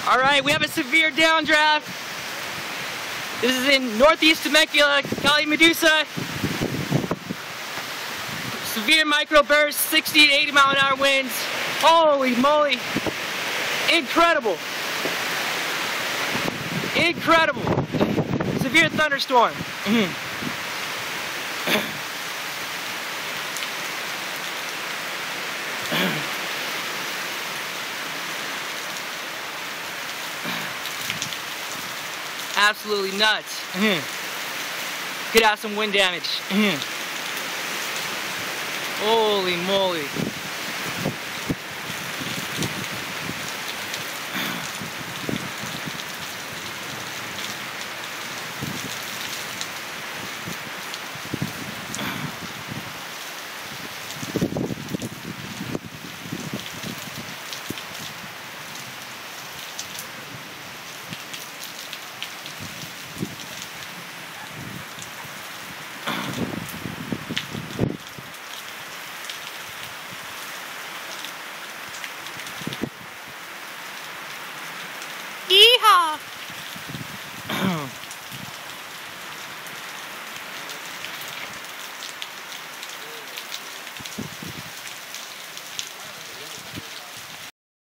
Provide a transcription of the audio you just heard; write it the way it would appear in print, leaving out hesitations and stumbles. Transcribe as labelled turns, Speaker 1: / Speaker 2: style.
Speaker 1: All right, we have a severe downdraft. This is in northeast Temecula, Cali Medusa. Severe microbursts, 60 to 80 mile an hour winds. Holy moly. Incredible. Incredible. Severe thunderstorm. Absolutely nuts. Could have some wind damage. Holy moly. Yeehaw!